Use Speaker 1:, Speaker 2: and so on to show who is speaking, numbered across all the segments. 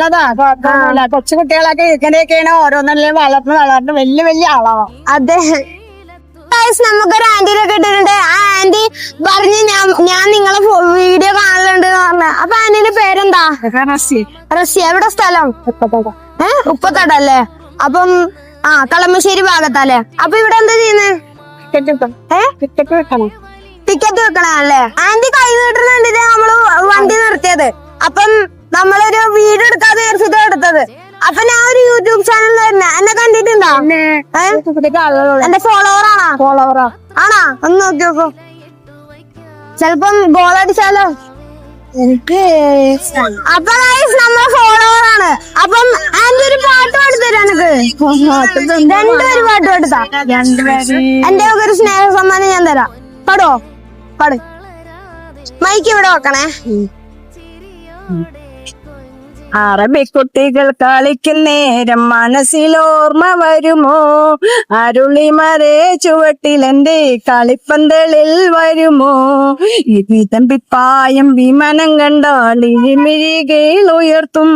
Speaker 1: നല്ലതാ, കുഴപ്പമൊന്നുമില്ല. കൊച്ചുകുട്ടികളൊക്കെ ഇങ്ങനെയൊക്കെയാണ് ഓരോന്നല്ലേ വളർന്ന് വലിയ വലിയ ആളാവാം.
Speaker 2: അതെ, നമുക്കൊരു ആന്റിനെ കിട്ടിയിട്ടുണ്ട്. ആ ആന്റി പറഞ്ഞു ഞാൻ നിങ്ങളെ വീഡിയോ കാണലുണ്ട് പറഞ്ഞ. അപ്പൊ ആന്റിന്റെ പേരെന്താ? റസിയ. എവിടെ സ്ഥലം? ഉപ്പത്തടല്ലേ? അപ്പം കളമശ്ശേരി ഭാഗത്തല്ലേ? അപ്പൊ ഇവിടെ എന്താ ചെയ്യുന്നത്? ടിക്കറ്റ് വെക്കണല്ലേ? ആന്റി കൈ നീട്ടുന്നുണ്ടിട്ട് നമ്മള് വണ്ടി നിർത്തിയത്. അപ്പം നമ്മളൊരു വീഡിയോ എടുക്കാതെ വിചാരിച്ചിട്ട് എടുത്തത്. അപ്പൊ ഞാൻ ഒരു യൂട്യൂബ് ചാനൽ തന്നെ. എന്നെ കണ്ടിട്ടുണ്ടോ? എന്റെ ഫോളോവറാണോ? ആണോ? ഒന്ന് നോക്കി നോക്കൂ. ചെലപ്പം ഗോളടിച്ചാലോ. അപ്പൊ നമ്മളെ ഫോളോവറാണ്. അപ്പം ആന്റി ഒരു പാട്ട് പാടിത്തരാ എനിക്ക്? രണ്ടുപേര് പാട്ട് പാടുത്താ. എന്റെ ഒരു സ്നേഹ സമ്മാനം ഞാൻ തരാം. പാടോ? പാട്. മൈക്ക് ഇവിടെ വെക്കണേ.
Speaker 1: അറബിക്കുട്ടികൾ കളിക്കുന്നേരം മനസ്സിലോർമ്മ വരുമോ? അരുളിമരേ ചുവട്ടിലെന്റെ കളിപ്പന്തലിൽ വരുമോ? വിതമ്പിപ്പായം വിമാനം കണ്ടാൽ ഇഴിമിഴികയിൽ ഉയർത്തും.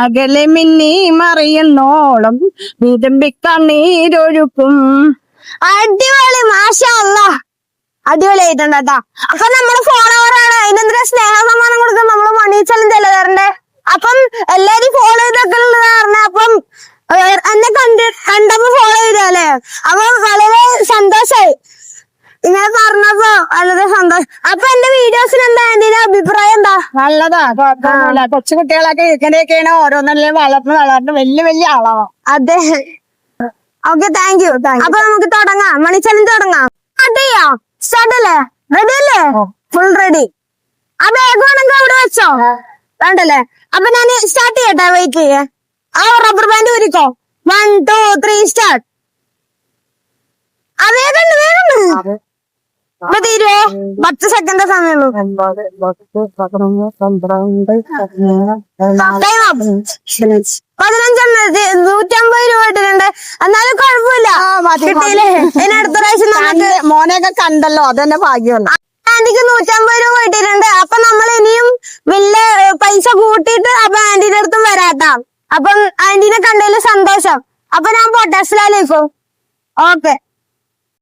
Speaker 1: അകലെ മിന്നി മറിയുന്നോളം വിതമ്പിക്കണ്ണീരൊഴുക്കും.
Speaker 2: അടിപൊളി, മാഷാ അല്ലാഹ്. അടിപൊളിയായിട്ടുണ്ട് കേട്ടോ. അപ്പൊ നമ്മള് ഫോളോവറാണ്. അതിനെന്തിനാ സ്നേഹ സമ്മാനം കൊടുക്കാൻ നമ്മള് മണി ചലഞ്ച് അല്ലേ തരണ്ടേ? അപ്പം എല്ലാരും ഫോളോ ചെയ്തൊക്കെ പറഞ്ഞ. അപ്പം എന്നെ കണ്ടപ്പോ ഫോളോ ചെയ്തല്ലേ? അപ്പൊ വളരെ സന്തോഷായി ഇങ്ങനെ പറഞ്ഞപ്പോ. വളരെ സന്തോഷം. അപ്പൊ എന്റെ വീഡിയോസിന് എന്താ ആന്റിന്റെ അഭിപ്രായം? എന്താ?
Speaker 1: നല്ലതാ, കുഴപ്പമൊന്നുമില്ല. കൊച്ചുകുട്ടികളൊക്കെ ഇങ്ങനെയൊക്കെയാണ് ഓരോന്നല്ലേ വളർന്ന് വലിയ വലിയ ആളാവാം.
Speaker 2: അതെ, ഓക്കെ, താങ്ക് യു. അപ്പൊ നമുക്ക് തുടങ്ങാം, മണി ചലഞ്ച് തുടങ്ങാം. സ്റ്റാർട്ട് അല്ലേ? റെഡി അല്ലേ? Full ready. ആ ബാഗ് വേണമെങ്കിൽ അവിടെ വെച്ചോ, വേണ്ടല്ലേ? അപ്പൊ ഞാൻ സ്റ്റാർട്ട് ചെയ്യട്ടെ? വെയിറ്റ് ചെയ്യേ. ആ റബ്ബർ ബാൻഡ് ഊരിക്കോ. 1 2 3 സ്റ്റാർട്ട്. ആ വേഗം ഇപ്പൊ തീരുവോ? 10 സെക്കൻഡ് സമയമുള്ളൂ. 15 150 രൂപ ഇട്ടിട്ടുണ്ട്. എന്നാലും കുഴപ്പമില്ല, കിട്ടിയില്ലേ? ഇനി അടുത്ത പ്രാവശ്യം നമുക്ക്
Speaker 1: മോനെയൊക്കെ കണ്ടല്ലോ, അതന്നെ ഭാഗ്യമല്ല.
Speaker 2: ആന്റിക്ക് 150 രൂപ കിട്ടിയിട്ടുണ്ട്. അപ്പൊ നമ്മൾ ഇനിയും വലിയ പൈസ കൂട്ടിയിട്ട് അപ്പൊ ആന്റിന്റെ അടുത്തും വരാട്ടാ. അപ്പം ആന്റിനെ കണ്ടതിൽ സന്തോഷം. അപ്പൊ ഞാൻ പോട്ടെ. അസ്സലാമു അലൈക്കും. ഓക്കെ.